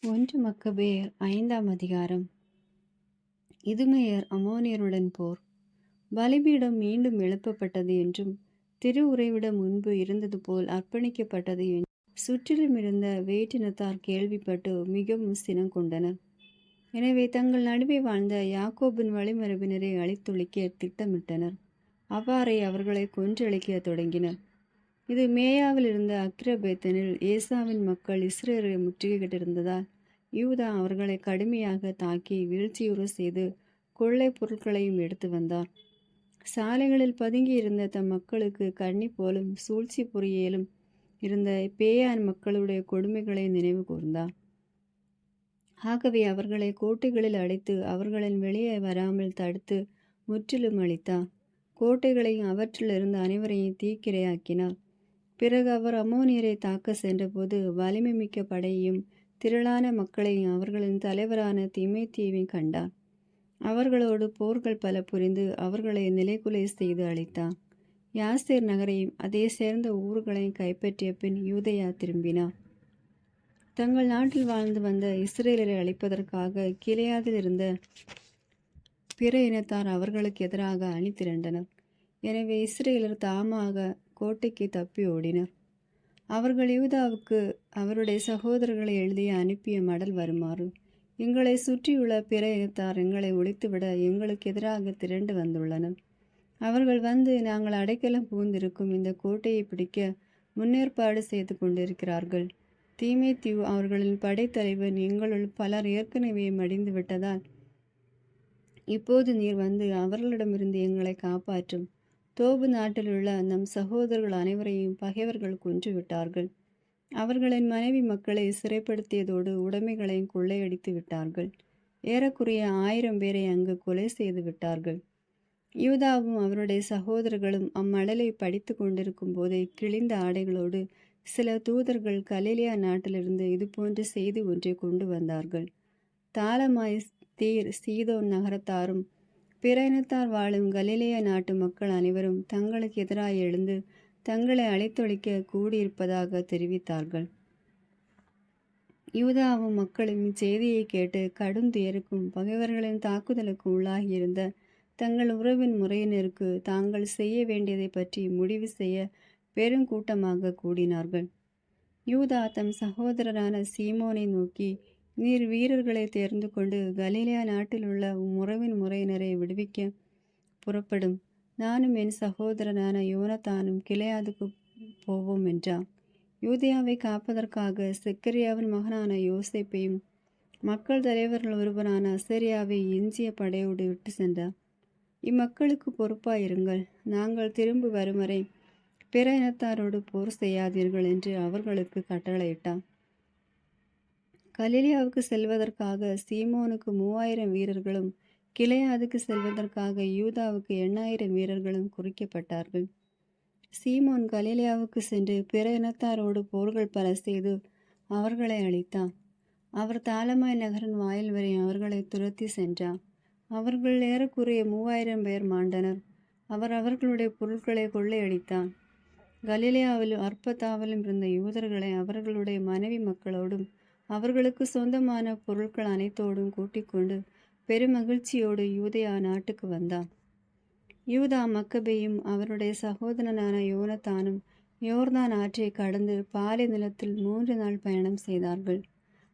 ஒன்று மக்கபேயர் 5ஆம் அதிகாரம். இதுமேயர் அம்மோனியருடன் போர். பலிபீடம் மீண்டும் எழுப்பப்பட்டது என்றும் திரு உறைவிடம் முன்பு இருந்தது போல் அர்ப்பணிக்கப்பட்டது என்றும் சுற்றிலும் இருந்த வேற்றினத்தார் கேள்விப்பட்டு மிகவும் சினம் கொண்டனர். எனவே தங்கள் நடுவே வாழ்ந்த யாக்கோபின் வழிமரபினரை அழித்தொழிக்க திட்டமிட்டனர். அவ்வாறே அவர்களை கொன்றழிக்க தொடங்கினர். இது மேயாவில் இருந்த அக்கிரபேத்தனில் ஏசாவின் மக்கள் இஸ்ரேலை முற்றுகையிட்டிருந்ததால் யூதா அவர்களை கடுமையாக தாக்கி வீழ்ச்சியுற செய்து கொள்ளை பொருட்களையும் எடுத்து வந்தார். சாலைகளில் பதுங்கி இருந்த தம் மக்களுக்கு கண்ணி போலும் சூழ்ச்சி புரியலும் இருந்த பேயான் மக்களுடைய கொடுமைகளை நினைவு கூர்ந்தார். ஆகவே அவர்களை கோட்டைகளில் அடைத்து அவர்களின் வெளியே வராமல் தடுத்து முற்றிலும் அழித்தார். கோட்டைகளையும் அவற்றிலிருந்து அனைவரையும் தீக்கிரையாக்கினார். பிறகு அவர் அம்மோனியரை தாக்க சென்றபோது வலிமை மிக்க படையையும் திரளான மக்களையும் அவர்களின் தலைவரான தீமோத்தேயுவையும் கண்டார். அவர்களோடு போர்கள் பல புரிந்து அவர்களை நிலைகுலை செய்து அழித்தார். யாசேர் நகரையும் அதை சேர்ந்த ஊர்களையும் கைப்பற்றிய பின் யூதேயா திரும்பினார். தங்கள் நாட்டில் வாழ்ந்து வந்த இஸ்ரேலரை அழிப்பதற்காக கிலெயாதில் இருந்த பிற இனத்தார் அவர்களுக்கு எதிராக அணி திரண்டனர். எனவே இஸ்ரேலர் தாமாக கோட்டைக்கு தப்பி ஓடினர். அவர்கள் யூதாவுக்கு அவருடைய சகோதரர்களை எழுதிய அனுப்பிய மடல் வருமாறு, எங்களை சுற்றியுள்ள பிற இனத்தார் எங்களை ஒழித்துவிட எங்களுக்கு எதிராக திரண்டு வந்துள்ளனர். அவர்கள் வந்து நாங்கள் அடைக்கலம் புகுந்திருக்கும் இந்த கோட்டையை பிடிக்க முன்னேற்பாடு செய்து கொண்டிருக்கிறார்கள். தீமோத்தேயு அவர்களின் படைத்தலைவன் எங்களுள் பலர் ஏற்கனவே மடிந்து விட்டதால் இப்போது நீர் வந்து அவர்களிடமிருந்து எங்களை காப்பாற்றும். தோபு நாட்டில் உள்ள நம் சகோதரர்கள் அனைவரையும் பகைவர்கள் கொன்று விட்டார்கள். அவர்களின் மனைவி மக்களை சிறைப்படுத்தியதோடு உடைமைகளையும் கொள்ளையடித்து விட்டார்கள். ஏறக்குறைய 1000 பேரை அங்கு கொலை செய்து விட்டார்கள். யூதாவும் அவருடைய சகோதரர்களும் அம்மடலை படித்து கொண்டிருக்கும் போதே கிழிந்த ஆடைகளோடு சில தூதர்கள் கலிலேயா நாட்டிலிருந்து இதுபோன்ற செய்தி ஒன்றை கொண்டு வந்தார்கள். தாலமாய், தீர், சீதோன் நகரத்தாரும் பிற இனத்தார் வாழும் கலிலேயா நாட்டு மக்கள் அனைவரும் தங்களுக்கு எதிராக எழுந்து தங்களை அழித்தொழிக்க கூடியிருப்பதாக தெரிவித்தார்கள். யூதாவும் மக்களும் இச்செய்தியை கேட்டு கடும் துயருக்கும் பகைவர்களின் தாக்குதலுக்கு உள்ளாகியிருந்த தங்கள் உறவின் முறையினருக்கு தாங்கள் செய்ய வேண்டியதை பற்றி முடிவு செய்ய பெருங்கூட்டமாக கூடினார்கள். யூதா தம் சகோதரரான சீமோனை நோக்கி, நீர் வீரர்களை தேர்ந்து கொண்டு கலிலேயா நாட்டில் உள்ள உறவின் முறையினரை விடுவிக்க புறப்படும். நானும் என் சகோதரனான யோனத்தானும் கிலெயாதுக்கு போவோம் என்றார். யூதேயாவை காப்பதற்காக செக்கரியாவின் மகனான யோசேப்பையும் மக்கள் தலைவர்கள் ஒருவரான அசரியாவை எஞ்சிய படையோடு விட்டு சென்றார். இம்மக்களுக்கு பொறுப்பாயிருங்கள், நாங்கள் திரும்பி வரும் வரை பிற இனத்தாரோடு போர் செய்யாதீர்கள் என்று அவர்களுக்கு கட்டளையிட்டார். கலிலேயாவுக்கு செல்வதற்காக சீமோனுக்கு 3000 வீரர்களும் கிலெயாதுக்கு செல்வதற்காக யூதாவுக்கு 8000 வீரர்களும் குறிக்கப்பட்டார்கள். சீமோன் கலிலேயாவுக்கு சென்று பிற இனத்தாரோடு போர்கள் பல செய்து அவர்களை அழித்தார். அவர் தாலமாய் நகரின் வாயில் வரை அவர்களை துரத்தி சென்றார். அவர்கள் ஏறக்குறைய 3000 பேர் மாண்டனர். அவர் அவர்களுடைய பொருட்களை கொள்ளையடித்தார். கலிலேயாவிலும் அற்பத்தாவிலும் இருந்த யூதர்களை அவர்களுடைய மனைவி மக்களோடும் அவர்களுக்கு சொந்தமான பொருட்கள் அனைத்தோடும் கூட்டிக் கொண்டு பெருமகிழ்ச்சியோடு யூதேயா நாட்டுக்கு வந்தார். யூதா மக்கபேயும் அவருடைய சகோதரனான யோனத்தானும் யோர்தான் ஆற்றை கடந்து பாலை நிலத்தில் 3 நாள் பயணம் செய்தார்கள்.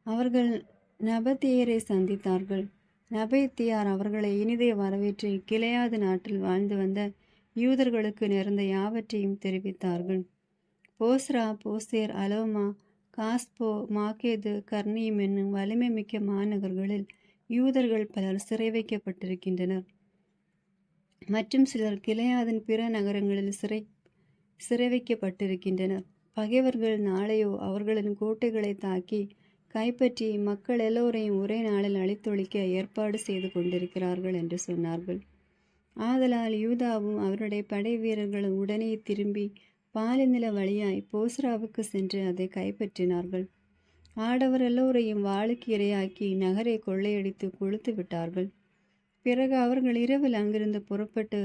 அவர்கள் நபத்தியரை சந்தித்தார்கள். நபத்தியார் அவர்களை இனிதே வரவேற்று கிலெயாது நாட்டில் வாழ்ந்து வந்த யூதர்களுக்கு நேர்ந்த யாவற்றையும் தெரிவித்தார்கள். போஸ்ரா, போசேர், அலோமா, காஸ்போ, மாகேது, கர்னியும் என்னும் வலிமை மிக்க மாநகர்களில் யூதர்கள் பலர் சிறை வைக்கப்பட்டிருக்கின்றனர். மற்றும் சிலர் கிலெயாதின் பிற நகரங்களில் சிறை வைக்கப்பட்டிருக்கின்றனர். பகைவர்கள் நாளையோ அவர்களின் கோட்டைகளை தாக்கி கைப்பற்றி மக்கள் எல்லோரையும் ஒரே நாளில் அழித்தொழிக்க ஏற்பாடு செய்து கொண்டிருக்கிறார்கள் என்று சொன்னார்கள். ஆதலால் யூதாவும் அவருடைய படை வீரர்களும் உடனே திரும்பி பாலைநில வழியாய் போஸ்ராவுக்கு சென்று அதை கைப்பற்றினார்கள். ஆடவர் எல்லோரையும் வாளுக்கு இரையாக்கி நகரை கொள்ளையடித்து கொளுத்து விட்டார்கள். பிறகு அவர்கள் இரவில் அங்கிருந்து புறப்பட்டு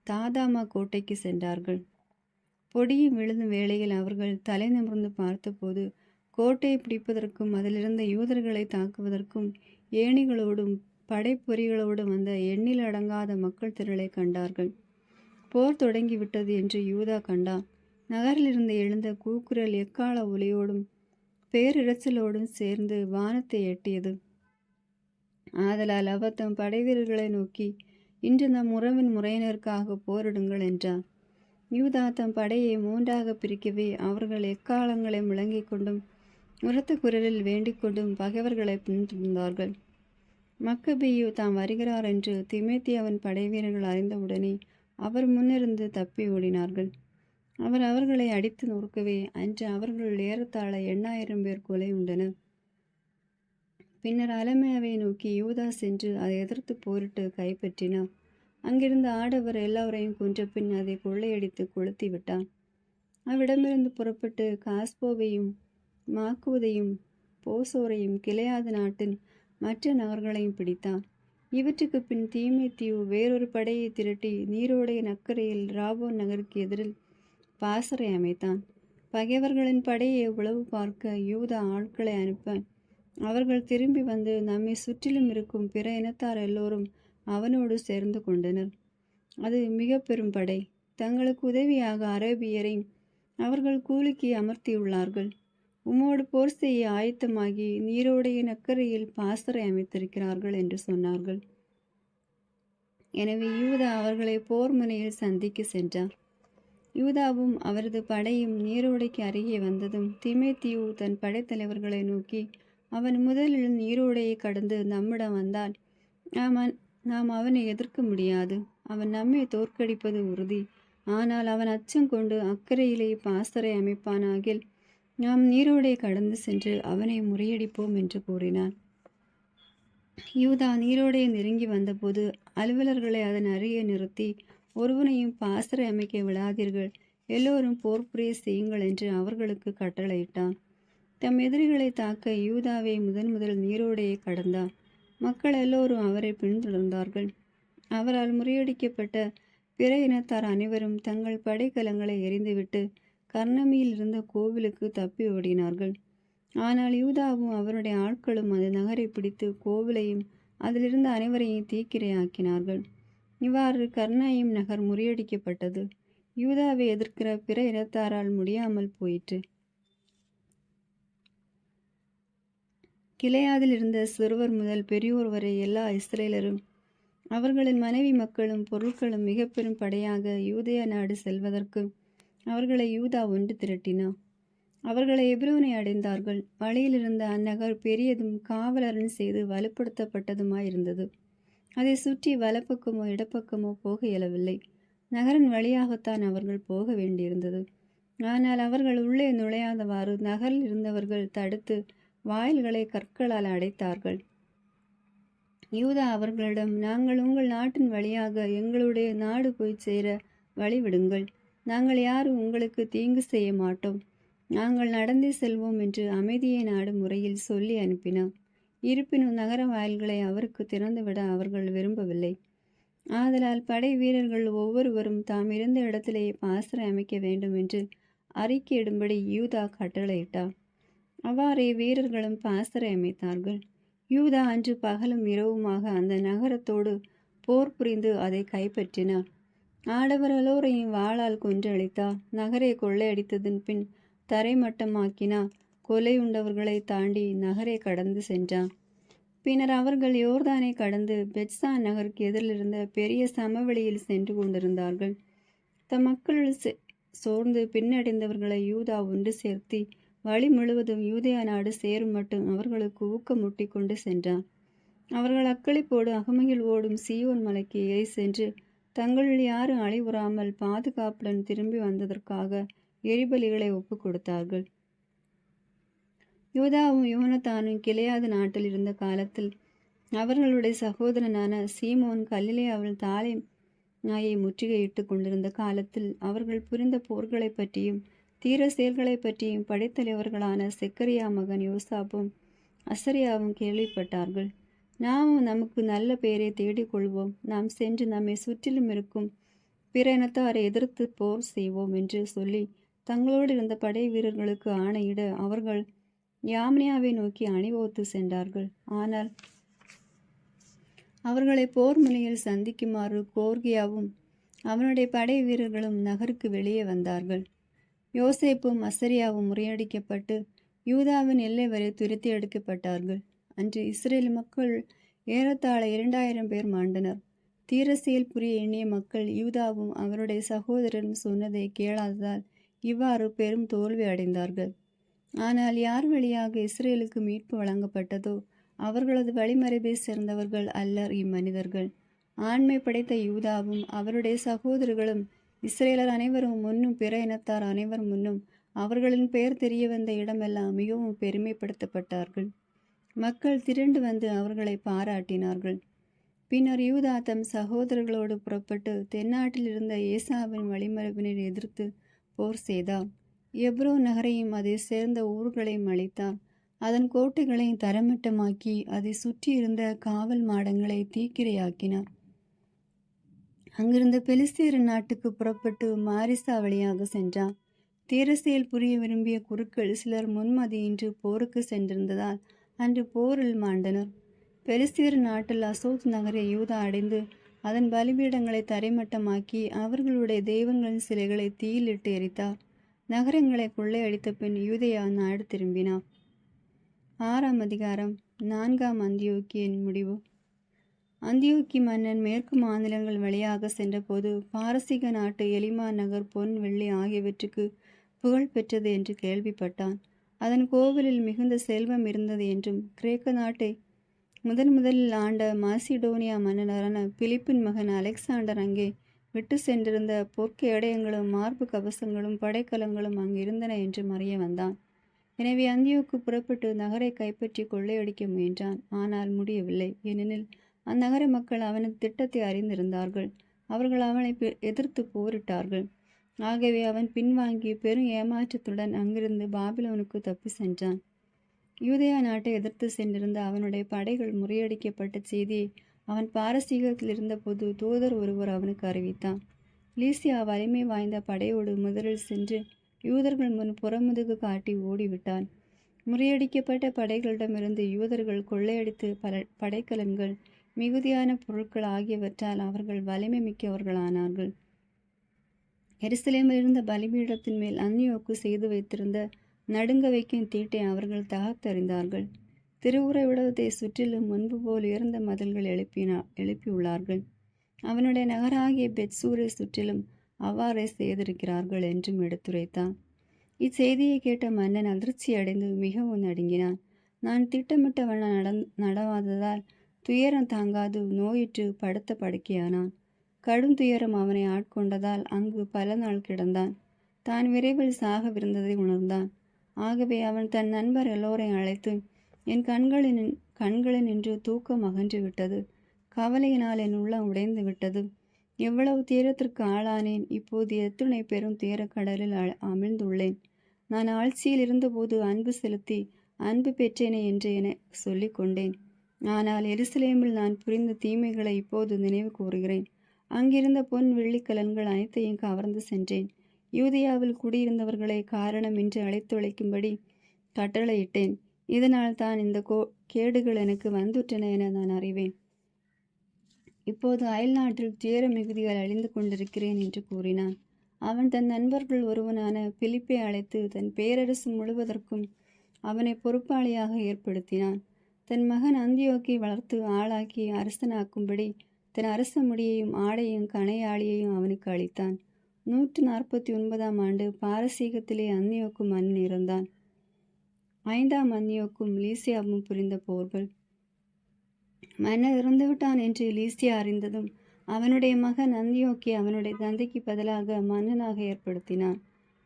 தாதாமா கோட்டைக்கு சென்றார்கள். பொடியும் விழுதும் வேளையில் அவர்கள் தலை நிமிர்ந்து பார்த்தபோது கோட்டையை பிடிப்பதற்கும் அதிலிருந்த யூதர்களை தாக்குவதற்கும் ஏணிகளோடும் படைப்பொறிகளோடும் வந்த எண்ணில் அடங்காத மக்கள் திரளை கண்டார்கள். போர் தொடங்கிவிட்டது என்று யூதா கண்டான். நகரிலிருந்து எழுந்த கூக்குரல் எக்கால ஒலியோடும் பேரிரைச்சலோடும் சேர்ந்து வானத்தை எட்டியது. ஆதலால் அவர் தம் படைவீரர்களை நோக்கி, இன்று நம் உறவின் முறையினருக்காக போரிடுங்கள் என்றார். யூதா தம் படையை 3ஆக பிரிக்கவே அவர்கள் எக்காலங்களை முழங்கிக் கொண்டும் உரத்த குரலில் வேண்டிக் கொண்டும் பகைவர்களை பின்தொடர்ந்தார்கள். மக்கபேயு தாம் வருகிறார் என்று தீமோத்தேயுவின் படைவீரர்கள் அறிந்தவுடனே அவர் முன்னிருந்து தப்பி ஓடினார்கள். அவர் அவர்களை அடித்து நொறுக்கவே அன்று அவர்கள் ஏறத்தாழ 8000 பேர் கொலை உண்டனர். பின்னர் அலமேயாவை நோக்கி யூதா சென்று அதை எதிர்த்து போரிட்டு கைப்பற்றினார். அங்கிருந்த ஆடவர் எல்லாரையும் கொன்ற பின் அதை கொள்ளையடித்து கொளுத்தி விட்டான். அவ்விடமிருந்து புறப்பட்டு காஸ்போவையும் மாக்குவதையும் போசோரையும் கிளையாது நாட்டின் மற்ற நகர்களையும் பிடித்தான். இவற்றுக்கு பின் தீமோத்தேயு வேறொரு படையை திரட்டி நீரோடை நக்கரையில் ராபோன் நகருக்கு எதிரில் பாசறை அமைத்தான். பகைவர்களின் படையை உளவு பார்க்க யூதா ஆட்களை அனுப்ப அவர்கள் திரும்பி வந்து நம்மை சுற்றிலும் இருக்கும் பிற இனத்தார் எல்லோரும் அவனோடு சேர்ந்து கொண்டனர். அது மிக பெரும் படை. தங்களுக்கு உதவியாக அரேபியரை அவர்கள் கூலிக்கு அமர்த்தியுள்ளார்கள். உம்மோடு போர் செய்ய ஆயத்தமாகி நீரோடையின் அக்கறையில் பாசறை அமைத்திருக்கிறார்கள் என்று சொன்னார்கள். எனவே யூதா அவர்களை போர் முனையில் சந்திக்க சென்றார். யூதாவும் அவரது படையும் நீரோடைக்கு அருகே வந்ததும் தீமோத்தேயு தன் படைத்தலைவர்களை நோக்கி, அவன் முதலில் நீரோடையை கடந்து நம்மிடம் வந்தால் நாம் அவனை எதிர்க்க முடியாது. அவன் நம்மை தோற்கடிப்பது உறுதி. ஆனால் அவன் அச்சம் கொண்டு அக்கறையிலே பாசறை அமைப்பானாகில் நாம் நீரோடை கடந்து சென்று அவனை முறியடிப்போம் என்று கூறினான். யூதா நீரோடையை நெருங்கி வந்தபோது அலுவலர்களை அதன் அருகே நிறுத்தி, ஒருவனையும் பாசறை அமைக்க விடாதீர்கள், எல்லோரும் போர் புரிய செய்யுங்கள் என்று அவர்களுக்கு கட்டளையிட்டான். தம் எதிரிகளை தாக்க யூதாவை முதல் நீரோடையை கடந்தார். மக்கள் எல்லோரும் அவரை பின்தொடர்ந்தார்கள். அவரால் முறியடிக்கப்பட்ட பிற இனத்தார் அனைவரும் தங்கள் படைக்கலங்களை எறிந்துவிட்டு கர்ணமியில் இருந்த கோவிலுக்கு தப்பி ஓடினார்கள். ஆனால் யூதாவும் அவருடைய ஆட்களும் அந்த நகரை பிடித்து கோவிலையும் அதிலிருந்த அனைவரையும் தீக்கிரையாக்கினார்கள். இவ்வாறு கர்ணாயிம் நகர் முறியடிக்கப்பட்டது. யூதாவை எதிர்க்கிற பிற இனத்தாரால் முடியாமல் போயிற்று. கிளையாதில் இருந்த சிறுவர் முதல் பெரியோர் வரை எல்லா இஸ்ரேலரும் அவர்களின் மனைவி மக்களும் பொருட்களும் மிக பெரும் படையாக யூதேயா நாடு செல்வதற்கு அவர்களை யூதா ஒன்று திரட்டினார். அவர்களை எப்ரோனை அடைந்தார்கள். வழியில் இருந்த அந்நகர் பெரியதும் காவலரன் செய்து வலுப்படுத்தப்பட்டதுமாயிருந்தது. அதை சுற்றி வலப்பக்கமோ இடப்பக்கமோ போக இயலவில்லை. நகரின் வழியாகத்தான் அவர்கள் போக வேண்டியிருந்தது. ஆனால் அவர்கள் உள்ளே நுழையாதவாறு நகரில் இருந்தவர்கள் தடுத்து வாயில்களை கற்களால் அடைத்தார்கள். யூதா அவர்களிடம், நாங்கள் உங்கள் நாட்டின் வழியாக எங்களுடைய நாடு போய் சேர வழிவிடுங்கள். நாங்கள் யாரும் உங்களுக்கு தீங்கு செய்ய மாட்டோம். நாங்கள் நடந்தே செல்வோம் என்று அமைதியை நாடு முறையில் சொல்லி அனுப்பினார். இருப்பினும் நகர வாயில்களை அவருக்கு திறந்துவிட அவர்கள் விரும்பவில்லை. ஆதலால் படை வீரர்கள் ஒவ்வொருவரும் தாம் இருந்த இடத்திலேயே பாசறை அமைக்க வேண்டும் என்று அறிக்கையிடும்படி யூதா கட்டளையிட்டார். அவ்வாறே வீரர்களும் பாசறை அமைத்தார்கள். யூதா அன்று பகலும் இரவுமாக அந்த நகரத்தோடு போர் புரிந்து அதை கைப்பற்றினார். ஆடவர் எல்லோரையும் வாளால் கொன்றழித்தார். நகரை கொள்ளையடித்ததன் பின் தரைமட்டமாக்கினார். கொலை உண்டவர்களை தாண்டி நகரை கடந்து சென்றார். பின்னர் அவர்கள் யோர்தானை கடந்து பெத்சான் நகருக்கு எதிரிலிருந்த பெரிய சமவெளியில் சென்று கொண்டிருந்தார்கள். தம் மக்களுள் சோர்ந்து பின்னடைந்தவர்களை யூதா ஒன்று சேர்த்தி வழி முழுவதும் யூதேயா நாடு சேரும் மட்டும் அவர்களுக்கு ஊக்கமூட்டி கொண்டு சென்றான். அவர்கள் அக்களிப்போடு அகமகிழ்வோடும் சீயோன் மலைக்கு ஏறி சென்று தங்களுள் யாரும் அழிவுறாமல் பாதுகாப்புடன் திரும்பி வந்ததற்காக எரிபலிகளை ஒப்பு கொடுத்தார்கள். யூதாவும் யோனத்தானும் கிளையாது நாட்டில் இருந்த காலத்தில் அவர்களுடைய சகோதரனான சீமோன் கலிலேயாவில் தாலை நாயை முற்றுகையிட்டு கொண்டிருந்த காலத்தில் அவர்கள் புரிந்த போர்களை பற்றியும் தீர செயல்களை பற்றியும் படைத்தலைவர்களான செக்கரியா மகன் யோசாப்பும் அசரியாவும் கேள்விப்பட்டார்கள். நாமும் நமக்கு நல்ல பெயரை தேடிக்கொள்வோம், நாம் சென்று நம்மை சுற்றிலும் இருக்கும் பிற இனத்தாரை எதிர்த்து போர் செய்வோம் என்று சொல்லி தங்களோடு இருந்த படை வீரர்களுக்கு ஆணையிட அவர்கள் யாமினியாவை நோக்கி அணிவகுத்து சென்றார்கள். ஆனால் அவர்களை போர் முனையில் சந்திக்குமாறு கோர்கியாவும் அவனுடைய படை வீரர்களும் நகருக்கு வெளியே வந்தார்கள். யோசேப்பும் அசரியாவும் முறியடிக்கப்பட்டு யூதாவின் எல்லை வரை துரத்தி எடுக்கப்பட்டார்கள். அன்று இஸ்ரேல் மக்கள் ஏறத்தாழ 2000 பேர் மாண்டனர். தீரசெயல் புரிய எண்ணிய மக்கள் யூதாவும் அவருடைய சகோதரரும் சொன்னதை கேளாததால் இவ்வாறு பெரும் தோல்வி அடைந்தார்கள். ஆனால் யார் வழியாக இஸ்ரேலுக்கு மீட்பு வழங்கப்பட்டதோ அவர்களது வழிமரபை சேர்ந்தவர்கள் அல்லர் இம்மனிதர்கள். ஆண்மை படைத்த யூதாவும் அவருடைய சகோதரர்களும் இஸ்ரேலர் அனைவரும் முன்னும் பிற இனத்தார் அனைவர் முன்னும் அவர்களின் பெயர் தெரிய வந்த இடமெல்லாம் மிகவும் பெருமைப்படுத்தப்பட்டார்கள். மக்கள் திரண்டு வந்து அவர்களை பாராட்டினார்கள். பின்னர் யூதா தம் சகோதரர்களோடு புறப்பட்டு தென்னாட்டில் இருந்த ஏசாவின் வழிமரபினரை எதிர்த்து போர் செய்தார். எப்ரோ நகரையும் அதை சேர்ந்த ஊர்களையும் அழித்தார். அதன் கோட்டைகளை தரமட்டமாக்கி அதை சுற்றி இருந்த காவல் மாடங்களை தீக்கிரையாக்கினார். அங்கிருந்த பெலிஸ்தியர் நாட்டுக்கு புறப்பட்டு மாரிசா வழியாக சென்றார். தீரசெயல் புரிய விரும்பிய குருக்கள் சிலர் முன்மதியின்றி போருக்கு சென்றிருந்ததால் அன்று போரில் மாண்டனர். பெலிஸ்தியர் நாட்டில் அசோத் நகரை யூதா அடைந்து அதன் பலிபீடங்களை தரைமட்டமாக்கி அவர்களுடைய தெய்வங்களின் சிலைகளை தீயிலிட்டு எரித்தார். நகரங்களை கொள்ளையடித்த பின் யூதேயா நாடு திரும்பினார். 6ஆம் அதிகாரம். 4ஆம் அந்தியோக்கியின் முடிவு. அந்தியோக்கி மன்னன் மேற்கு மாநிலங்கள் வழியாக சென்றபோது பாரசீக நாட்டு எலிமா நகர் பொன் வெள்ளி ஆகியவற்றுக்கு புகழ் பெற்றது என்று கேள்விப்பட்டான். அதன் கோவிலில் மிகுந்த செல்வம் இருந்தது என்றும் கிரேக்க நாட்டை முதலில் ஆண்ட மாசிடோனியா மன்னரான பிலிப்பின் மகன் அலெக்சாண்டர் அங்கே விட்டு சென்றிருந்த பொற்கேடயங்களும் மார்பு கவசங்களும் படைக்கலங்களும் அங்கு இருந்தன என்று அறிய வந்தான். எனவே அந்தியோக்கு புறப்பட்டு நகரை கைப்பற்றி கொள்ளையடிக்க முயன்றான். ஆனால் முடியவில்லை. ஏனெனில் அந்நகர மக்கள் அவனது திட்டத்தை அறிந்திருந்தார்கள். அவர்கள் அவனை எதிர்த்து போரிட்டார்கள். ஆகவே அவன் பின்வாங்கி பெரும் ஏமாற்றத்துடன் அங்கிருந்து பாபிலோனுக்கு தப்பி சென்றான். யூதேயா நாட்டை எதிர்த்து சென்றிருந்த அவனுடைய படைகள் முறியடிக்கப்பட்ட செய்தியை அவன் பாரசீகத்தில் இருந்தபோது தூதர் ஒருவர் அவனுக்கு அறிவித்தான். லீசியா வலிமை வாய்ந்த படையோடு முதலில் சென்று யூதர்கள் முன் புறமுதுகு காட்டி ஓடிவிட்டான். முறியடிக்கப்பட்ட படைகளிடமிருந்து யூதர்கள் கொள்ளையடித்து பல படைக்கலன்கள் மிகுதியான பொருட்கள் ஆகியவற்றால் அவர்கள் வலிமை மிக்கவர்களானார்கள். எருசலேமில் இருந்த பலிபீடத்தின் மேல் அந்தியோக்கு செய்து வைத்திருந்த நடுங்க வைக்கும் தீட்டை அவர்கள் தகர்த்தறிந்தார்கள். திருவுறைவிடத்தை சுற்றிலும் முன்பு போல் உயர்ந்த மதில்கள் எழுப்பியுள்ளார்கள். அவனுடைய நகராகிய பெட்சூரை சுற்றிலும் அவ்வாறே செய்திருக்கிறார்கள் என்றும் எடுத்துரைத்தான். இச்செய்தியை கேட்ட மன்னன் அதிர்ச்சி அடைந்து மிகவும் நடுங்கினான். நான் திட்டமிட்ட வண்ணம் நடவாததால் துயரம் தாங்காது நோயுற்று படுத்த படுக்கையானான். கடும் துயரம் அவனை ஆட்கொண்டதால் அங்கு பல நாள் கிடந்தான். தான் விரைவில் சாகவிருந்ததை உணர்ந்தான். ஆகவே அவன் தன் நண்பர் எல்லோரையும் அழைத்து, என் கண்களினின்று தூக்கம் அகன்று விட்டது. கவலையினால் என் உள்ளம் உடைந்து விட்டது. எவ்வளவு துயரத்திற்கு ஆளானேன். இப்போது எத்துணை பெரும் துயரக்கடலில் அமிழ்ந்துள்ளேன். நான் ஆட்சியில் இருந்தபோது அன்பு செலுத்தி அன்பு பெற்றேனே என்று என சொல்லி கொண்டேன். ஆனால் எருசலேமில் நான் புரிந்த தீமைகளை இப்போது நினைவு கூறுகிறேன். அங்கிருந்த பொன் வெள்ளிக்கலன்கள் அனைத்தையும் கவர்ந்து சென்றேன். யூதேயாவில் குடியிருந்தவர்களை காரணமின்றி அழைத்துழைக்கும்படி கட்டளையிட்டேன். இதனால் தான் இந்த கேடுகள் எனக்கு வந்துற்றன என நான் அறிவேன். இப்போது அயல் நாட்டில் துயர மிகுதியால் அழிந்து கொண்டிருக்கிறேன் என்று கூறினான். அவன் தன் நண்பர்கள் ஒருவனான பிலிப்பை அழைத்து தன் பேரரசு முழுவதற்கும் அவனை பொறுப்பாளியாக ஏற்படுத்தினான். தன் மகன் அந்தியோக்கை வளர்த்து ஆளாக்கி அரசனாக்கும்படி தன் அரச முடியையும் ஆடையும் கணையாளியையும் அவனுக்கு அளித்தான். 149ஆம் ஆண்டு பாரசீகத்திலே அந்தியோக்கு மன்னன் இருந்தான். 5ஆம் அந்தியோக்கும் லீசியாவும் புரிந்த போர்கள். மன்னர் இறந்துவிட்டான் என்று லீசியா அறிந்ததும் அவனுடைய மகன் அந்தியோக்கை அவனுடைய தந்தைக்கு பதிலாக மன்னனாக ஏற்படுத்தினான்.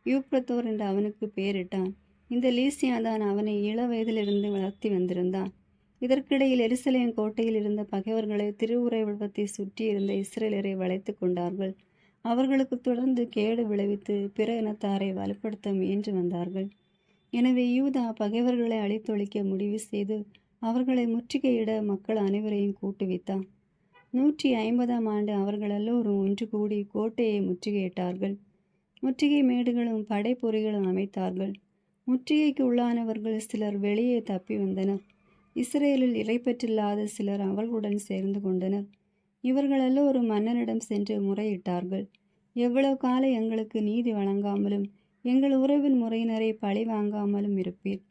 யூப்ரத்தோர் என்று அவனுக்கு பெயரிட்டான். இந்த லீசியா தான் அவனை இள வயதிலிருந்து வளர்த்தி வந்திருந்தான். இதற்கிடையில் எருசலேம் கோட்டையில் இருந்த பகைவர்களை திருவுறைவிடத்தை சுற்றி இருந்த இஸ்ரேலரை வளைத்து கொண்டார்கள். அவர்களுக்கு தொடர்ந்து கேடு விளைவித்து பிற இனத்தாரை வலுப்படுத்த முயன்று வந்தார்கள். எனவே யூதா பகைவர்களை அழித்தொழிக்க முடிவு செய்து அவர்களை முற்றுகையிட மக்கள் அனைவரையும் கூட்டுவித்தான். 150ஆம் ஆண்டு அவர்கள் எல்லோரும் ஒன்று கூடி கோட்டையை முற்றுகையிட்டார்கள். முற்றுகை மேடுகளும் படைப்பொறிகளும் அமைத்தார்கள். முற்றுகைக்கு உள்ளானவர்கள் சிலர் வெளியே தப்பி வந்தனர். இஸ்ரேலில் இறைப்பற்றில்லாத சிலர் அவர்களுடன் சேர்ந்து கொண்டனர். இவர்கள் எல்லோரும் மன்னனிடம் சென்று முறையிட்டார்கள். எவ்வளவு காலம் எங்களுக்கு நீதி வழங்காமலும் எங்கள் உறவின் முறையினரை பழி வாங்காமலும் இருப்பீர்?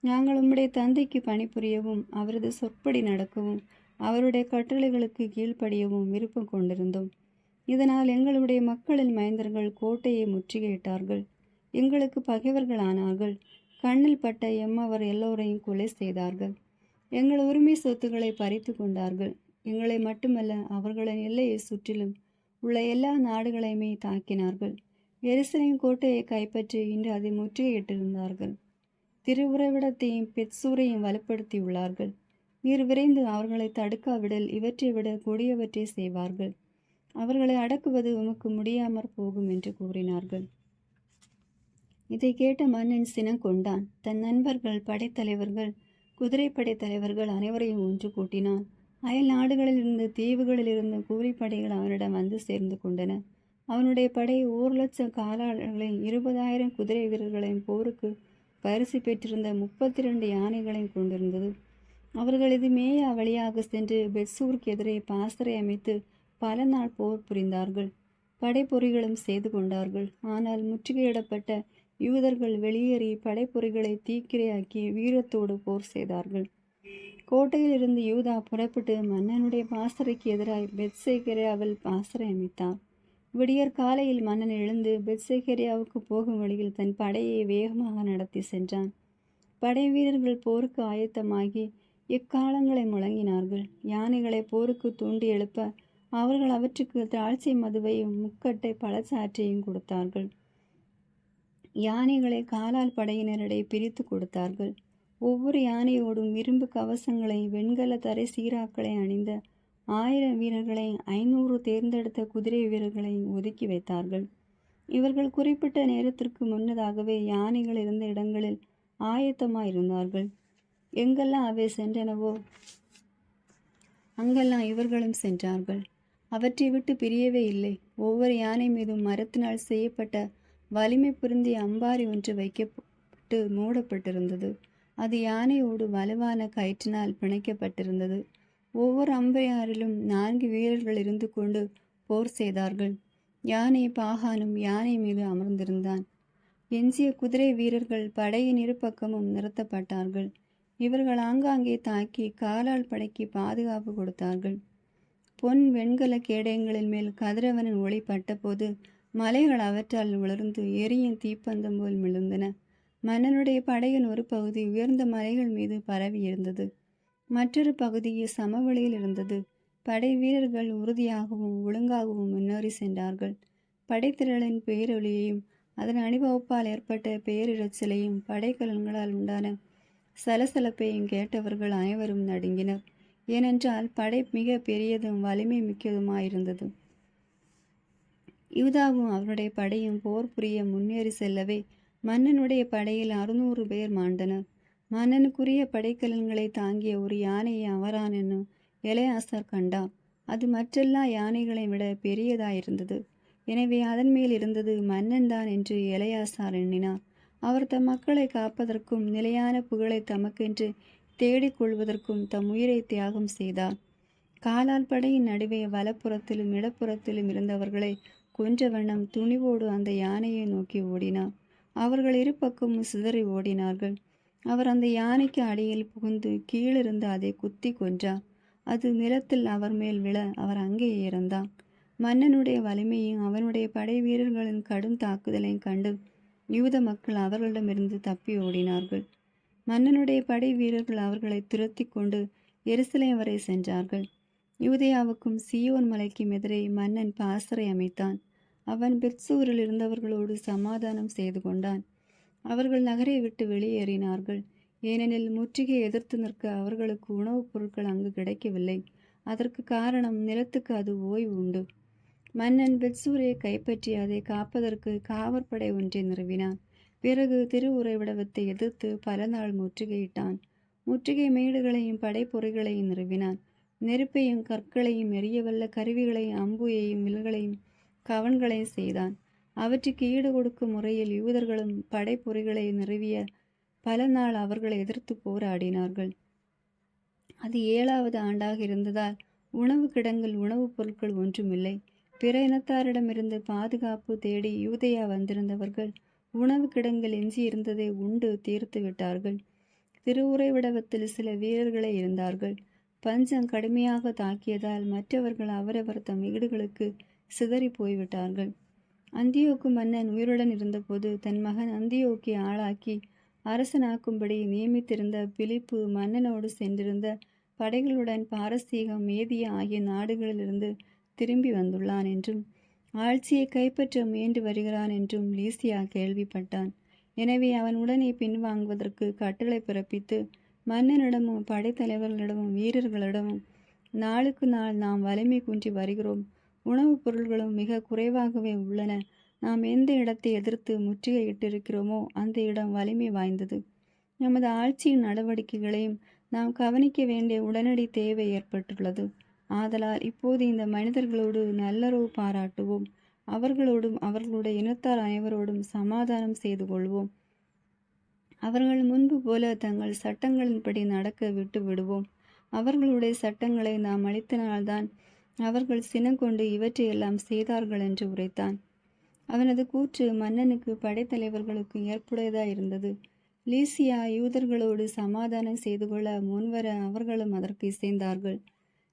நாங்கள் உம்முடைய தந்தைக்கு பணிபுரியவும் அவரது சொற்படி நடக்கவும் அவருடைய கட்டளைகளுக்கு கீழ்ப்படியவும் விருப்பம் கொண்டிருந்தோம். இதனால் எங்களுடைய மக்களின் மைந்தர்கள் கோட்டையை முற்றுகையிட்டார்கள். எங்களுக்கு பகைவர்களானார்கள். கண்ணில் பட்ட எம்மவர் எல்லோரையும் கொலை செய்தார்கள். எங்கள் உரிமை சொத்துக்களை பறித்து கொண்டார்கள். எங்களை மட்டுமல்ல, அவர்களின் எல்லையை சுற்றிலும் உள்ள எல்லா நாடுகளையுமே தாக்கினார்கள். எருசலேம் கோட்டையை கைப்பற்றி இன்று அதை முற்றுகையிட்டிருந்தார்கள். திருவுறைவிடத்தையும் பெத்சூரையும் வலுப்படுத்தியுள்ளார்கள். நீர் விரைந்து அவர்களை தடுக்காவிடில் இவற்றை விட கொடியவற்றை செய்வார்கள். அவர்களை அடக்குவது உமக்கு முடியாமற் போகும் என்று கூறினார்கள். இதை கேட்ட மன்னன் சினம் கொண்டான். தன் நண்பர்கள், படைத்தலைவர்கள், குதிரைப்படை தலைவர்கள் அனைவரையும் ஒன்று கூட்டினான். அயல் நாடுகளிலிருந்து, தீவுகளிலிருந்து கூலிப்படைகள் அவனிடம் வந்து சேர்ந்து கொண்டன. அவனுடைய படை 1,00,000 காலாளர்களையும் 20,000 குதிரை வீரர்களையும் போருக்கு பரிசு பெற்றிருந்த 32 யானைகளையும் கொண்டிருந்தது. அவர்கள் இது மேயா வழியாக சென்று பெத்சூருக்கு எதிரே பாசறை அமைத்து பல நாள் போர் புரிந்தார்கள். படைப்பொறிகளும் செய்து கொண்டார்கள். ஆனால் முற்றுகையிடப்பட்ட யூதர்கள் வெளியேறி படைப்பொறிகளை தீக்கிரையாக்கி வீரத்தோடு போர் செய்தார்கள். கோட்டையில் இருந்து யூதா புறப்பட்டு மன்னனுடைய பாசறைக்கு எதிராய் பெத்சேகரியாவில் பாசறை அமைத்தார். விடியற் காலையில் மன்னன் எழுந்து பெத்சேகரியாவுக்கு போகும் வழியில் தன் படையை வேகமாக நடத்தி சென்றான். படை வீரர்கள் போருக்கு ஆயத்தமாகி எக்காலங்களை முழங்கினார்கள். யானைகளை போருக்கு தூண்டி எழுப்ப அவர்கள் அவற்றுக்கு திராட்சை மதுவையும் முக்கட்டை பழச்சாற்றையும் கொடுத்தார்கள். யானைகளை காலால் படையினரிடையே பிரித்து கொடுத்தார்கள். ஒவ்வொரு யானையோடும் இரும்பு கவசங்களை, வெண்கல தரை சீராக்களை அணிந்த 1000 வீரர்களை, 500 தேர்ந்தெடுத்த குதிரை வீரர்களை ஒதுக்கி வைத்தார்கள். இவர்கள் குறிப்பிட்ட நேரத்திற்கு முன்னதாகவே யானைகள் இருந்த இடங்களில் ஆயத்தமாயிருந்தார்கள். எங்கெல்லாம் அவை சென்றனவோ அங்கெல்லாம் இவர்களும் சென்றார்கள். அவற்றை விட்டு பிரியவே இல்லை. ஒவ்வொரு யானை மீதும் மரத்தினால் செய்யப்பட்ட வலிமை பொருந்திய அம்பாரி ஒன்று வைக்கப்பட்டு மூடப்பட்டிருந்தது. அது யானையோடு வலுவான கயிற்றினால் பிணைக்கப்பட்டிருந்தது. ஒவ்வொரு அம்பையாரிலும் 4 வீரர்கள் இருந்து கொண்டு போர் செய்தார்கள். யானை பாகானும் யானை மீது அமர்ந்திருந்தான். எஞ்சிய குதிரை வீரர்கள் படையின் இரு பக்கமும் நிறுத்தப்பட்டார்கள். இவர்கள் ஆங்காங்கே தாக்கி காலால் படைக்கு பாதுகாப்பு கொடுத்தார்கள். பொன் வெண்கல கேடயங்களின் மேல் கதிரவனின் ஒளி பட்டபோது மலைகள் அவற்றால் உலர்ந்து எரியும் தீப்பந்தம் போல் விழுந்தன. மன்னனுடைய படையின் ஒரு பகுதி உயர்ந்த மலைகள் மீது பரவி இருந்தது. மற்றொரு பகுதி சமவெளியில் இருந்தது. படை வீரர்கள் உறுதியாகவும் ஒழுங்காகவும் முன்னேறி சென்றார்கள். படைத்திரளின் பேரொலியையும் அதன் அணிவகுப்பால் ஏற்பட்ட பேரிரைச்சலையும் படைக்கலன்களால் உண்டான சலசலப்பையும் கேட்டவர்கள் அனைவரும் நடுங்கினர். ஏனென்றால் படை மிக பெரியதும் வலிமை மிக்கதுமாயிருந்தது. யூதாவும் அவருடைய படையும் போர் புரிய முன்னேறி செல்லவே மன்னனுடைய படையில் 600 பேர் மாண்டனர். மன்னனுக்குரிய படைக்கலன்களை தாங்கிய ஒரு யானையை அவரான் என்னும் எலெயாசார் கண்டார். அது மற்றெல்லா யானைகளை விட பெரியதாயிருந்தது. எனவே அதன் மேல் இருந்தது மன்னன் தான் என்று எலெயாசார் எண்ணினார். அவர் தம் மக்களை காப்பதற்கும் நிலையான புகழை தமக்கென்று தேடிக்கொள்வதற்கும் தம் உயிரை தியாகம் செய்தார். காலால் படையின் நடுவே வலப்புறத்திலும் இடப்புறத்திலும் இருந்தவர்களை கொன்ற வண்ணம் துணிவோடு அந்த யானையை நோக்கி ஓடினார். அவர்கள் இரு பக்கமும் சிதறி ஓடினார்கள். அவர் அந்த யானைக்கு அடியில் புகுந்து கீழிருந்து அதை குத்தி கொன்றார். அது நிலத்தில் அவர் மேல் விழ அவர் அங்கேயே இறந்தார். மன்னனுடைய வலிமையும் அவனுடைய படை வீரர்களின் கடும் தாக்குதலையும் கண்டு யூத மக்கள் அவர்களிடமிருந்து தப்பி ஓடினார்கள். மன்னனுடைய படை வீரர்கள் அவர்களை துரத்தி கொண்டு எருசலேம் வரை சென்றார்கள். யூதேயாவுக்கும் சீயோன் மலைக்கும் எதிரே மன்னன் பாசறை அமைத்தான். அவன் பெத்சூரில் இருந்தவர்களோடு சமாதானம் செய்து கொண்டான். அவர்கள் நகரை விட்டு வெளியேறினார்கள். ஏனெனில் முற்றுகை எதிர்த்து நிற்க அவர்களுக்கு உணவுப் பொருட்கள் அங்கு கிடைக்கவில்லை. அதற்கு காரணம் நிலத்துக்கு அது ஓய்வு உண்டு. மன்னன் பெத்சூரை கைப்பற்றி அதை காப்பதற்கு காவற்படை ஒன்றை நிறுவினான். பிறகு திருவுறைவிடத்தை எதிர்த்து பல நாள் முற்றுகையிட்டான். முற்றுகை மேடுகளையும் படைப்பொறிகளையும் நிறுவினான். நெருப்பையும் கற்களையும் எரியவல்ல கருவிகளையும் அம்புயையும் வில்களையும் கவன்களையும் செய்தான். அவற்றுக்கு ஈடு கொடுக்கும் முறையில் யூதர்களும் படைப்பொறிகளை நிறுவிய பல நாள் அவர்களை எதிர்த்து போராடினார்கள். அது 7வது ஆண்டாக இருந்ததால் உணவு கிடங்கில் உணவுப் பொருட்கள் ஒன்றுமில்லை. பிற இனத்தாரிடமிருந்து பாதுகாப்பு தேடி யூதேயா வந்திருந்தவர்கள் உணவு கிடங்கில் எஞ்சியிருந்ததை உண்டு தீர்த்து விட்டார்கள். திருவுறைவிடத்தில் சில வீரர்களே இருந்தார்கள். பஞ்சம் கடுமையாக தாக்கியதால் மற்றவர்கள் அவரவர் தம் வீடுகளுக்கு சிதறி போய்விட்டார்கள். அந்தியோக்கு மன்னன் உயிருடன் இருந்தபோது தன் மகன் அந்தியோக்கை ஆளாக்கி அரசனாக்கும்படி நியமித்திருந்த பிலிப்பு மன்னனோடு சென்றிருந்த படைகளுடன் பாரசீகம், மேதியா ஆகிய நாடுகளிலிருந்து திரும்பி வந்துள்ளான் என்றும் ஆட்சியை கைப்பற்ற முயன்று வருகிறான் என்றும் லீசியா கேள்விப்பட்டான். எனவே அவன் உடனே பின்வாங்குவதற்கு கட்டளை பிறப்பித்து மன்னனிடமும் படைத்தலைவர்களிடமும் வீரர்களிடமும், நாளுக்கு நாள் நாம் வலிமை குன்றி வருகிறோம், உணவுப் பொருள்களும் மிக குறைவாகவே உள்ளன, நாம் எந்த இடத்தை எதிர்த்து முற்றுகையிட்டிருக்கிறோமோ அந்த இடம் வலிமை வாய்ந்தது. நமது ஆட்சியின் நடவடிக்கைகளையும் நாம் கவனிக்க வேண்டிய உடனடி தேவை ஏற்பட்டுள்ளது. ஆதலால் இப்போது இந்த மனிதர்களோடு நல்லுறவு பாராட்டுவோம், அவர்களோடும் அவர்களுடைய இனத்தார் அனைவரோடும் சமாதானம் செய்து கொள்வோம். அவர்கள் முன்பு போல தங்கள் சட்டங்களின்படி நடக்க விட்டு விடுவோம். அவர்களுடைய சட்டங்களை நாம் அளித்தனால்தான் அவர்கள் சினங்கொண்டு இவற்றையெல்லாம் செய்தார்கள் என்று உரைத்தான். அவனது கூற்று மன்னனுக்கு படைத்தலைவர்களுக்கு ஏற்புடையதாயிருந்தது. லீசியா யூதர்களோடு சமாதானம் செய்து கொள்ள முன்வர அவர்களும் அதற்கு இசைந்தார்கள்.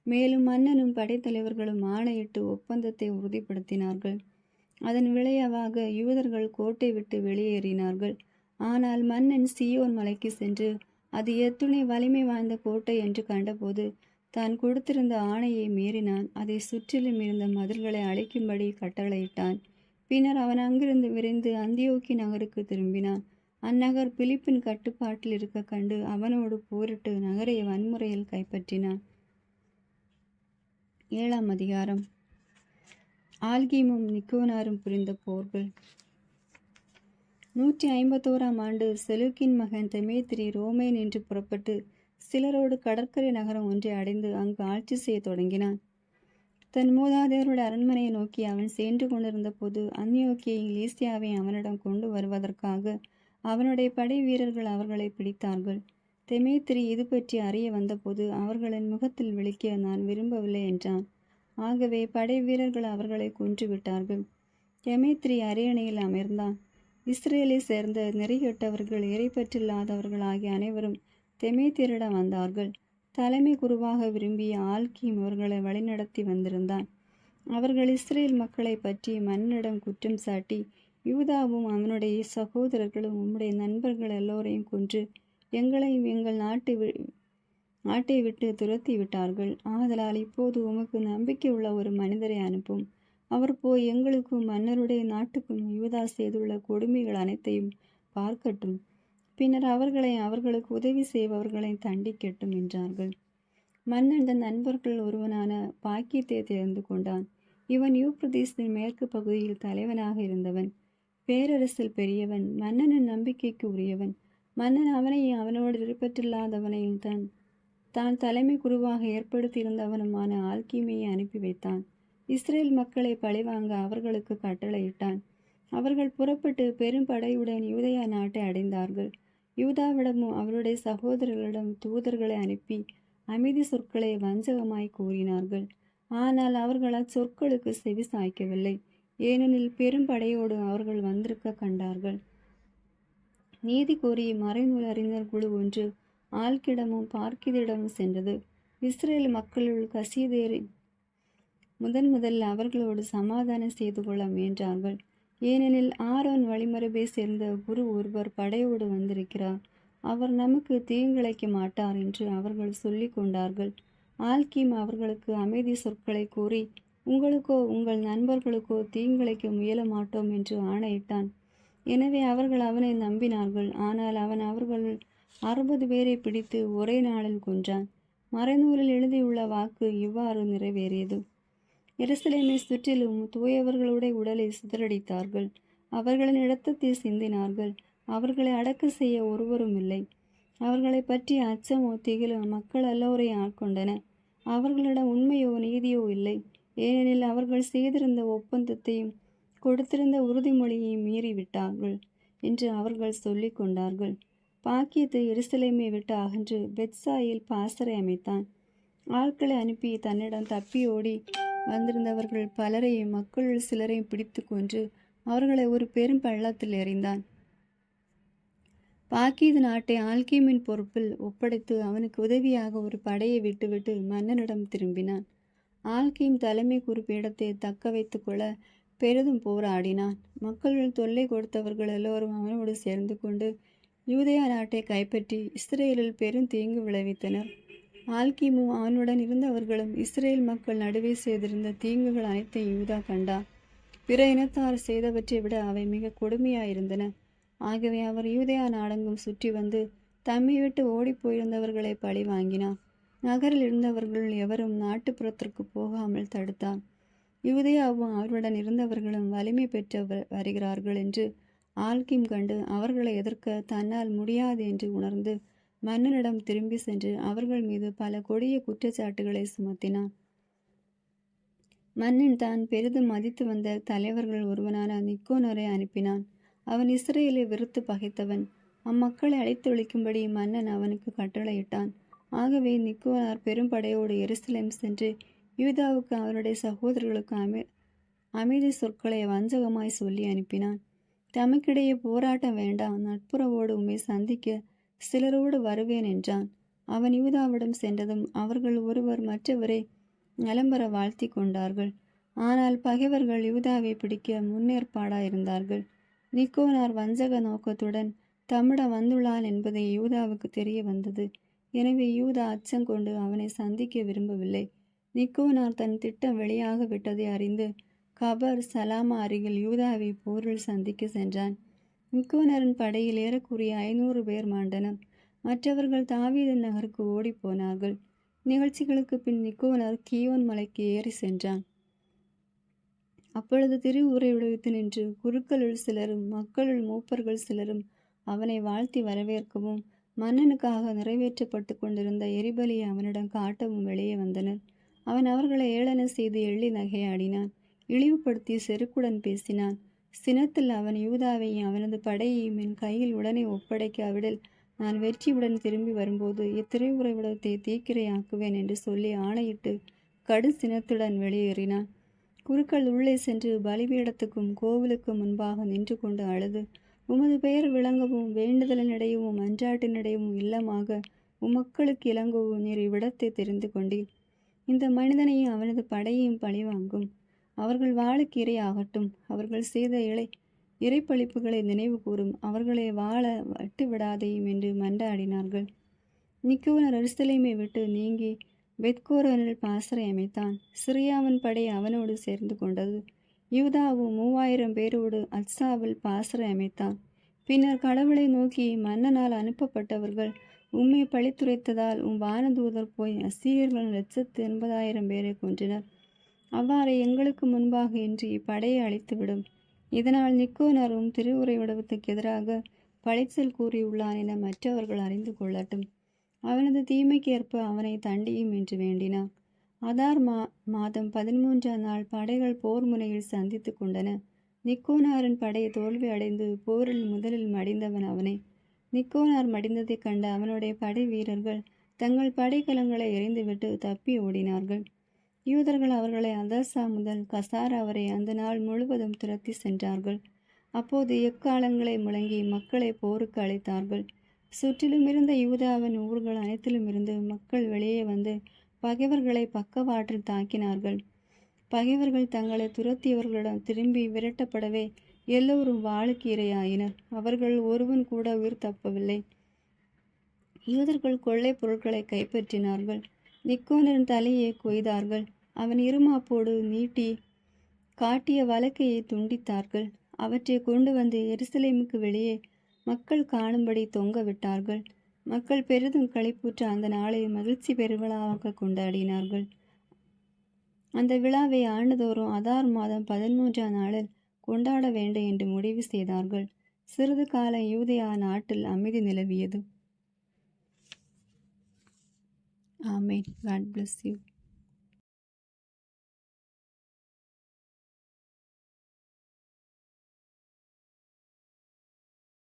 மேலும் மன்னனும் படைத்தலைவர்களும் ஆணையிட்டு ஒப்பந்தத்தை உறுதிப்படுத்தினார்கள். அதன் விளைவாக யூதர்கள் கோட்டை விட்டு வெளியேறினார்கள். ஆனால் மன்னன் சீயோன் மலைக்கு சென்று அது எத்துணை வலிமை வாய்ந்த கோட்டை என்று கண்டபோது தான் கொடுத்திருந்த ஆணையை மீறினான். அதை சுற்றிலும் இருந்த மதில்களை அழிக்கும்படி கட்டளையிட்டான். பின்னர் அவன் அங்கிருந்து விரைந்து அந்தியோக்கி நகருக்கு திரும்பினான். அந்நகர் பிலிப்பின் கட்டுப்பாட்டில் இருக்க கண்டு அவனோடு போரிட்டு நகரை வன்முறையில் கைப்பற்றினான். 7ஆம் அதிகாரம். ஆல்கீமும் நிக்கோனாரும் புரிந்த போர்கள். 151ஆம் ஆண்டு செலூக்கின் மகன் தெமேத்திரி ரோமே நின்று புறப்பட்டு சிலரோடு கடற்கரை நகரம் ஒன்றை அடைந்து அங்கு ஆட்சி செய்ய தொடங்கினான். தன் மூதாதையருடைய அரண்மனையை நோக்கி அவன் சென்று கொண்டிருந்த போது அந்தியோக்கியை லீசியாவை அவனிடம் கொண்டு வருவதற்காக அவனுடைய படை வீரர்கள் அவர்களை பிடித்தார்கள். தெமேத்திரி இது பற்றி அறிய வந்தபோது அவர்களின் முகத்தில் விழிக்க நான் விரும்பவில்லை என்றான். ஆகவே படை வீரர்கள் அவர்களை கொன்று விட்டார்கள். தெமேத்திரி அரியணையில் அமர்ந்தான். இஸ்ரேலை சேர்ந்த நெறிகெட்டவர்கள், இறைப்பற்றில்லாதவர்கள் ஆகிய அனைவரும் தெமேத்தியரிடம் வந்தார்கள். தலைமை குருவாக விரும்பிய ஆல்கீம் அவர்களை வழிநடத்தி வந்திருந்தான். அவர்கள் இஸ்ரேல் மக்களை பற்றி மன்னனிடம் குற்றம் சாட்டி, யூதாவும் அவனுடைய சகோதரர்களும் உம்முடைய நண்பர்கள் எல்லோரையும் கொன்று எங்களையும் எங்கள் நாட்டை விட்டு துரத்தி விட்டார்கள். ஆதலால் இப்போது உமக்கு நம்பிக்கை உள்ள ஒரு மனிதரை அனுப்பும். அவர் போய் எங்களுக்கும் மன்னருடைய நாட்டுக்கும் யூதா செய்துள்ள கொடுமைகள் அனைத்தையும் பார்க்கட்டும். பின்னர் அவர்களுக்கு உதவி செய்பவர்களை தண்டிக்கட்டும் என்றார்கள். மன்னன் தன் நண்பர்கள் ஒருவனான பாக்கியத்தை தெரிந்து கொண்டான். இவன் யூப்ரதீஸின் மேற்கு பகுதியில் தலைவனாக இருந்தவன். பேரரசில் பெரியவன், மன்னனின் நம்பிக்கைக்கு உரியவன். மன்னன் அவனையும் அவனோடு விருப்பற்றில்லாதவனையும் தான் தலைமை குருவாக ஏற்படுத்தியிருந்தவனுமான ஆல்கீமியை அனுப்பி வைத்தான். இஸ்ரேல் மக்களை பழிவாங்க அவர்களுக்கு கட்டளையிட்டான். அவர்கள் புறப்பட்டு பெரும் படையுடன் யூதேயா நாட்டை அடைந்தார்கள். யூதாவிடமும் அவருடைய சகோதரர்களிடம் தூதர்களை அனுப்பி அமைதி சொற்களை வஞ்சகமாய் கூறினார்கள். ஆனால் அவர்கள் அச்சொற்களுக்கு செவி சாய்க்கவில்லை. ஏனெனில் பெரும் படையோடு அவர்கள் வந்திருக்க கண்டார்கள். நீதி கோரி மறைநூல் அறிஞர் குழு ஒன்று ஆல்கிடமும் பார்க்கிதிடமும் சென்றது. இஸ்ரேல் மக்களுள் கசீதேரி முதலில் அவர்களோடு சமாதானம் செய்து கொள்ள முயன்றார்கள். ஏனெனில் ஆரோன் வழிமரபை சேர்ந்த குரு ஒருவர் படையோடு வந்திருக்கிறார், அவர் நமக்கு தீங்கிழைக்க மாட்டார் என்று அவர்கள் சொல்லி கொண்டார்கள். ஆல்கீம் அவர்களுக்கு அமைதி சொற்களை கூறி, உங்களுக்கோ உங்கள் நண்பர்களுக்கோ தீங்கிழைக்க முயல மாட்டோம் என்று ஆணையிட்டான். எனவே அவர்கள் அவனை நம்பினார்கள். ஆனால் அவன் அவர்கள் 60 பேரை பிடித்து ஒரே நாளில் கொன்றான். மறைநூலில் எழுதியுள்ள வாக்கு இவ்வாறு நிறைவேறியது. எருசலேமை சுற்றிலும் தூயவர்களுடைய உடலை சிதறடித்தார்கள். அவர்களின் இரத்தத்தை சிந்தினார்கள். அவர்களை அடக்க செய்ய ஒருவரும் இல்லை. அவர்களை பற்றி அச்சமோ திகிலோ மக்கள் எல்லோரையும் ஆட்கொண்டன. அவர்களிடம் உண்மையோ நீதியோ இல்லை. ஏனெனில் அவர்கள் செய்திருந்த ஒப்பந்தத்தையும் கொடுத்திருந்த உறுதிமொழியை மீறிவிட்டார்கள் என்று அவர்கள் சொல்லிக் கொண்டார்கள். பாக்கியத்து எருசலேமை விட்டு அகன்று பெத்சாயில் பாசறை அமைத்தான். ஆட்களை அனுப்பி தன்னிடம் தப்பி ஓடி வந்திருந்தவர்கள் பலரையும் மக்களுள் சிலரையும் பிடித்து கொன்று அவர்களை ஒரு பெரும் பள்ளத்தில் எறிந்தான். பாக்கீது நாட்டை ஆல்கீமின் பொறுப்பில் ஒப்படைத்து அவனுக்கு உதவியாக ஒரு படையை விட்டுவிட்டு மன்னனிடம் திரும்பினான். ஆல்கீம் தலைமை குறிப்பிடத்தை தக்க வைத்து கொள்ள பெரிதும் போராடினான். மக்களுள் தொல்லை கொடுத்தவர்கள் எல்லோரும் அவனோடு சேர்ந்து கொண்டு யூதேயா நாட்டை கைப்பற்றி இஸ்ரேலில் பெரும் தீங்கு விளைவித்தனர். ஆல்கீமும் அவனுடன் இருந்தவர்களும் இஸ்ரேல் மக்கள் நடுவே செய்திருந்த தீங்குகள் அனைத்தையும் யூதா கண்டார். பிற இனத்தார் செய்தவற்றை விட அவை மிக கொடுமையாயிருந்தன. ஆகவே அவர் யூதேயா நாடெங்கும் சுற்றி வந்து தம்மை விட்டு ஓடிப்போயிருந்தவர்களை பழி வாங்கினார். நகரில் இருந்தவர்கள் எவரும் நாட்டுப்புறத்திற்கு போகாமல் தடுத்தார். யூதேயாவும் அவருடன் இருந்தவர்களும் வலிமை பெற்று வருகிறார்கள் என்று ஆல்கீம் கண்டு அவர்களை எதிர்க்க தன்னால் முடியாது என்று உணர்ந்து மன்னனிடம் திரும்பி சென்று அவர்கள் மீது பல கொடிய குற்றச்சாட்டுகளை சுமத்தினான். மன்னன் தான் பெரிதும் மதித்து வந்த தலைவர்கள் ஒருவனான நிக்கோனரை அனுப்பினான். அவன் இஸ்ரேலை வெறுத்து பகைத்தவன். அம்மக்களை அழைத்தொழிக்கும்படி மன்னன் அவனுக்கு கட்டளையிட்டான். ஆகவே நிக்கோனார் பெரும் படையோடு எருசலேம் சென்று யூதாவுக்கு அவருடைய சகோதரர்களுக்கு அமைதி சொற்களை வஞ்சகமாய் சொல்லி அனுப்பினான். தமக்கிடையே போராட்டம் வேண்டாம், நட்புறவோடு உம்மை சந்திக்க சிலரோடு வருவேன் என்றான். அவன் யூதாவிடம் சென்றதும் அவர்கள் ஒருவர் மற்றவரை நலம்பெற வாழ்த்தி கொண்டார்கள். ஆனால் பகைவர்கள் யூதாவை பிடிக்க முன்னேற்பாடாயிருந்தார்கள். நிக்கோனார் வஞ்சக நோக்கத்துடன் தம்மிடம் வந்துள்ளான் என்பதை யூதாவுக்கு தெரிய வந்தது. எனவே யூதா அச்சங்கொண்டு அவனை சந்திக்க விரும்பவில்லை. நிக்கோனார் தன் திட்டம் வெளியாக விட்டதை அறிந்து கபர் சலாமா அருகில் யூதாவை போரில் சந்திக்க சென்றான். நிக்கோனரின் படையில் ஏறக்குறைய 500 பேர் மாண்டனர். மற்றவர்கள் தாவீது நகருக்கு ஓடி போனார்கள். நிகழ்ச்சிகளுக்கு பின் நிக்கோனர் கீயோன் மலைக்கு ஏறி சென்றான். அப்பொழுது திரு ஊரை விடுவித்து நின்று குருக்களுள் சிலரும் மக்களுள் மூப்பர்கள் சிலரும் அவனை வாழ்த்தி வரவேற்கவும் மன்னனுக்காக நிறைவேற்றப்பட்டு கொண்டிருந்த எரிபலியை அவனிடம் காட்டவும் வெளியே வந்தனர். அவன் அவர்களை ஏளன செய்து எள்ளி நகையாடினான். இழிவுபடுத்தி செருக்குடன் பேசினான். சினத்தில் அவன் யூதாவையும் அவனது படையையும் என் கையில் உடனே ஒப்படைக்காவிடில் நான் வெற்றியுடன் திரும்பி வரும்போது இத்திரையுறை விடத்தை தீக்கிரையாக்குவேன் என்று சொல்லி ஆணையிட்டு கடு சினத்துடன் வெளியேறினான். குருக்கள் உள்ளே சென்று பலிபீடத்துக்கும் கோவிலுக்கும் முன்பாக நின்று கொண்டு அழுது, உமது பெயர் விளங்கவும் வேண்டுதலினிடையவும் மன்றாட்டினிடையவும் இல்லமாக உமக்களுக்கு இலங்கவும் நீர் இவ்விடத்தை தெரிந்து கொண்டீர். இந்த மனிதனையும் அவனது படையையும் பழிவாங்கும். அவர்கள் வாளுக்கு இரையாகட்டும். அவர்கள் செய்த இறைப்பழிப்புகளை நினைவு கூறும். அவர்களை வாழ வட்டு விடாதையும் என்று மன்றாடினார்கள். நிக்கோனர் எருசலேமை விட்டு நீங்கி பெத்கோரனில் பாசறை அமைத்தான். சிரியாவின் படை அவனோடு சேர்ந்து கொண்டது. யூதாவும் 3000 பேரோடு அத்சாவில் பாசறை அமைத்தான். பின்னர் கடவுளை நோக்கி, மன்னனால் அனுப்பப்பட்டவர்கள் உம்மை பழித்துரைத்ததால் வானதூதர் போய் அசீரியர்கள் 180,000 பேரை கொன்றனர். அவ்வாறே எங்களுக்கு முன்பாக இன்று இப்படையை அழித்துவிடும். இதனால் நிக்கோனரும் திருவுரை விடவத்துக்கு எதிராக பழிச்சல் கூறியுள்ளான் என மற்றவர்கள் அறிந்து கொள்ளட்டும். அவனது தீமைக்கு ஏற்ப அவனை தண்டியும் என்று வேண்டினார். அதார் மாதம் 13ஆம் நாள் படைகள் போர் முனையில் சந்தித்து கொண்டன. நிக்கோனாரின் படை தோல்வி அடைந்து போரில் முதலில் மடிந்தவன் அவனே. நிக்கோனார் மடிந்ததைக் கண்ட அவனுடைய படை வீரர்கள் தங்கள் படைக்கலங்களை எறிந்துவிட்டு தப்பி ஓடினார்கள். யூதர்கள் அவர்களை அதர்சா முதல் கசாரா வரை அந்த நாள் முழுவதும் துரத்தி சென்றார்கள். அப்போது எக்காலங்களை முழங்கி மக்களை போருக்கு அழைத்தார்கள். சுற்றிலும் இருந்த யூதாவின் ஊர்கள் அனைத்திலும் இருந்து மக்கள் வெளியே வந்து பகைவர்களை பக்கவாற்றில் தாக்கினார்கள். பகைவர்கள் தங்களை துரத்தியவர்களிடம் திரும்பி விரட்டப்படவே எல்லோரும் வாளுக்கு இரையாயினர். அவர்கள் ஒருவன் கூட உயிர் தப்பவில்லை. யூதர்கள் கொள்ளை பொருட்களை கைப்பற்றினார்கள். நிக்கோனரின் தலையை கொய்தார்கள். அவன் இருமாப்போடு நீட்டி காட்டிய வலக்கையை துண்டித்தார்கள். அவற்றை கொண்டு வந்து எருசலேமுக்கு வெளியே மக்கள் காணும்படி தொங்க விட்டார்கள். மக்கள் பெரிதும் களிப்புற்ற அந்த நாளை மகிழ்ச்சி பெருவிழாவாக கொண்டாடினார்கள். அந்த விழாவை ஆண்டுதோறும் அதார் மாதம் 13ஆம் நாளில் கொண்டாட வேண்டும் என்று முடிவு செய்தார்கள். சிறிது காலம் யூதேயா நாட்டில் அமைதி நிலவியது. ஆமென். God bless you.